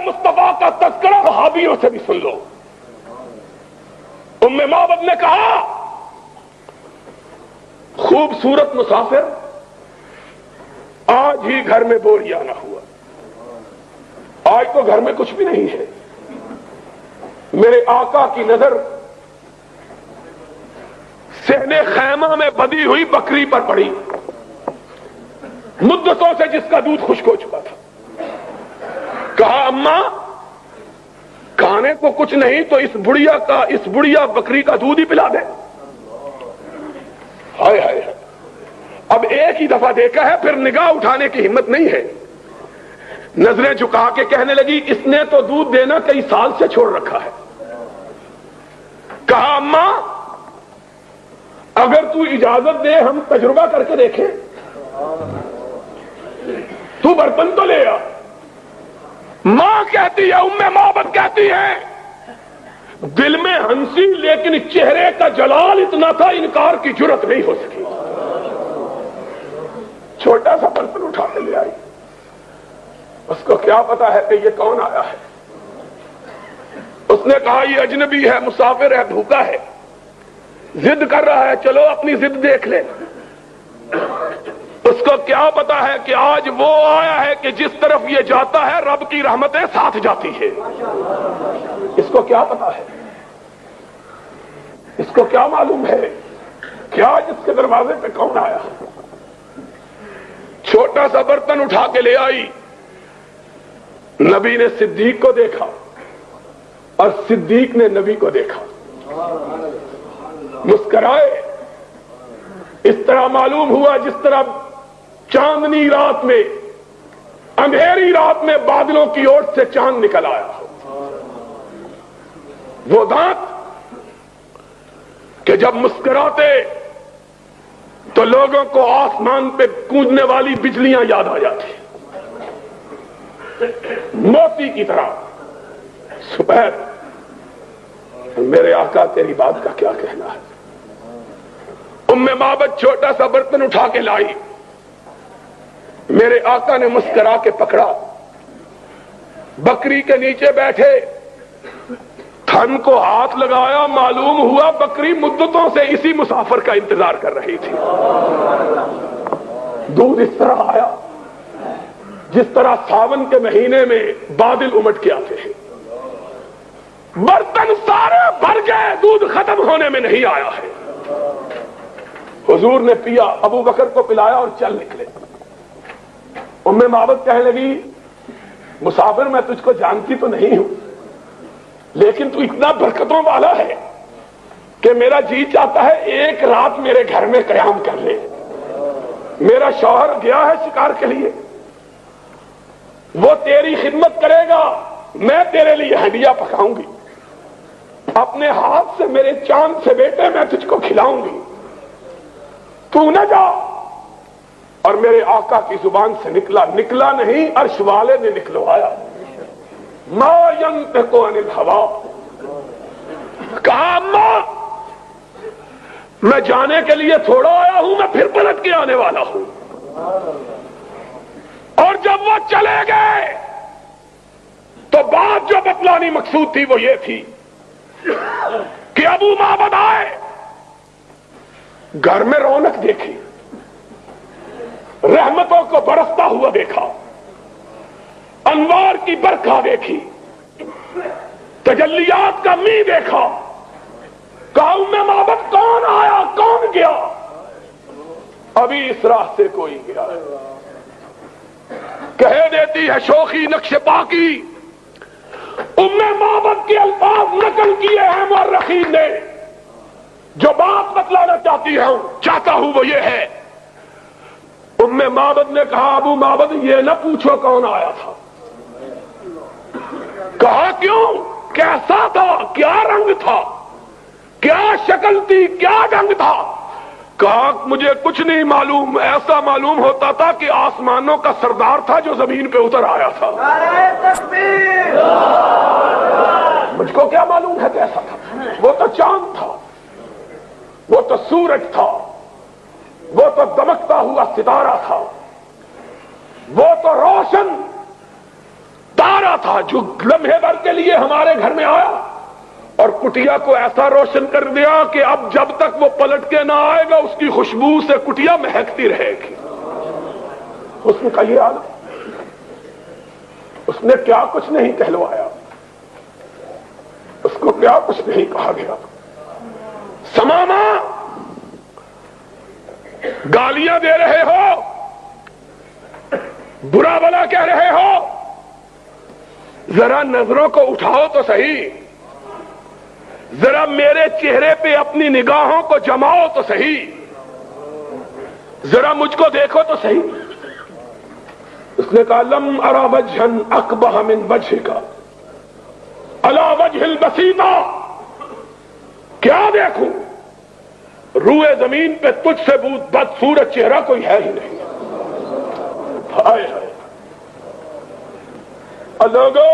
مصطفیٰ کا تذکرہ صحابیوں سے بھی سن لو۔ ام معبد نے کہا خوبصورت مسافر آج ہی گھر میں بوریانہ ہوا، آج تو گھر میں کچھ بھی نہیں ہے۔ میرے آقا کی نظر صحن خیمہ میں بدی ہوئی بکری پر پڑی، مدتوں سے جس کا دودھ خشک ہو چکا تھا۔ کہا اماں کھانے کو کچھ نہیں تو اس بڑھیا بکری کا دودھ ہی پلا دے۔ ہائے ہائے، اب ایک ہی دفعہ دیکھا ہے، پھر نگاہ اٹھانے کی ہمت نہیں ہے۔ نظریں جھکا کے کہنے لگی اس نے تو دودھ دینا کئی سال سے چھوڑ رکھا ہے۔ کہا اماں اگر تو اجازت دے ہم تجربہ کر کے دیکھیں، تو برتن تو لے آ۔ ماں کہتی ہے، ام معبد کہتی ہے، دل میں ہنسی لیکن چہرے کا جلال اتنا تھا انکار کی جرت نہیں ہو سکی۔ چھوٹا سا برتن اٹھا کے لے آئی۔ اس کو کیا پتا ہے کہ یہ کون آیا ہے۔ اس نے کہا یہ اجنبی ہے، مسافر ہے، بھوکا ہے، ضد کر رہا ہے، چلو اپنی ضد دیکھ لے۔ اس کو کیا پتا ہے کہ آج وہ آیا ہے کہ جس طرف یہ جاتا ہے رب کی رحمتیں ساتھ جاتی ہے۔ اس کو کیا پتا ہے، اس کو کیا معلوم ہے کہ آج اس کے دروازے پہ کون آیا۔ چھوٹا سا برتن اٹھا کے لے آئی۔ نبی نے صدیق کو دیکھا اور صدیق نے نبی کو دیکھا، مسکرائے۔ اس طرح معلوم ہوا جس طرح چاندنی رات میں، اندھیری رات میں بادلوں کی اوٹ سے چاند نکل آیا۔ وہ دانت کہ جب مسکراتے تو لوگوں کو آسمان پہ گونجنے والی بجلیاں یاد آ جاتی، موتی کی طرح سپید۔ میرے آقا تیری بات کا کیا کہنا ہے۔ ام معبد چھوٹا سا برتن اٹھا کے لائی، میرے آقا نے مسکرا کے پکڑا، بکری کے نیچے بیٹھے، تھن کو ہاتھ لگایا، معلوم ہوا بکری مدتوں سے اسی مسافر کا انتظار کر رہی تھی۔ دودھ اس طرح آیا جس طرح ساون کے مہینے میں بادل امٹ کے آتے ہیں۔ برتن سارے بھر گئے، دودھ ختم ہونے میں نہیں آیا ہے۔ حضور نے پیا، ابو بکر کو پلایا اور چل نکلے۔ ام معبد کہنے لگی مسافر میں تجھ کو جانتی تو نہیں ہوں، لیکن تو اتنا برکتوں والا ہے کہ میرا جی چاہتا ہے ایک رات میرے گھر میں قیام کر لے۔ میرا شوہر گیا ہے شکار کے لیے، وہ تیری خدمت کرے گا، میں تیرے لیے ہنڈیا پکاؤں گی، اپنے ہاتھ سے میرے چاند سے بیٹے میں تجھ کو کھلاؤں گی، تو نہ جا۔ اور میرے آقا کی زبان سے نکلا نہیں، عرش والے نے نکلوایا، ما ينطق عن الهوى۔ کہا اماں میں جانے کے لیے تھوڑا آیا ہوں، میں پھر پلٹ کے آنے والا ہوں۔ اور جب وہ چلے گئے تو بات جو بتلانی مقصود تھی وہ یہ تھی کہ ابو معبد آئے، گھر میں رونق دیکھی، رحمتوں کو برستا ہوا دیکھا، انوار کی برکھا دیکھی، تجلیات کا می دیکھا۔ کہا ام معبد کون آیا کون گیا؟ ابھی اس راستے کوئی گیا ہے۔ کہہ دیتی ہے شوخی نقش پا کی، ام معبد کے الفاظ نقل کیے ہیں مورخین نے، جو بات بتلانا چاہتا ہوں وہ یہ ہے، ام معبد نے کہا ابو معبد یہ نہ پوچھو کون آیا تھا۔ کہا کیوں، کیسا تھا، کیا رنگ تھا، کیا شکل تھی، کیا ڈھنگ تھا؟ کہا مجھے کچھ نہیں معلوم، ایسا معلوم ہوتا تھا کہ آسمانوں کا سردار تھا جو زمین پہ اتر آیا تھا۔ مجھ کو کیا معلوم ہے کیسا تھا، وہ تو چاند تھا، وہ تو سورج تھا، وہ تو دمکتا ہوا ستارہ تھا، وہ تو روشن تارا تھا جو لمحے بھر کے لیے ہمارے گھر میں آیا اور کٹیا کو ایسا روشن کر دیا کہ اب جب تک وہ پلٹ کے نہ آئے گا اس کی خوشبو سے کٹیا مہکتی رہے گی. حسن کا یہ حال. اس نے کیا کچھ نہیں کہلوایا, اس کو کیا کچھ نہیں کہا گیا. سماما گالیاں دے رہے ہو, برا بلا کہہ رہے ہو, ذرا نظروں کو اٹھاؤ تو صحیح, ذرا میرے چہرے پہ اپنی نگاہوں کو جماؤ تو صحیح, ذرا مجھ کو دیکھو تو صحیح. اس نے کہا لم ارى وجها اقبح من وجهك على وجه البسيطة, کیا دیکھوں, روئے زمین پہ تجھ سے بدصورت چہرہ کوئی ہے ہی نہیں. ہائے ہائے لوگوں,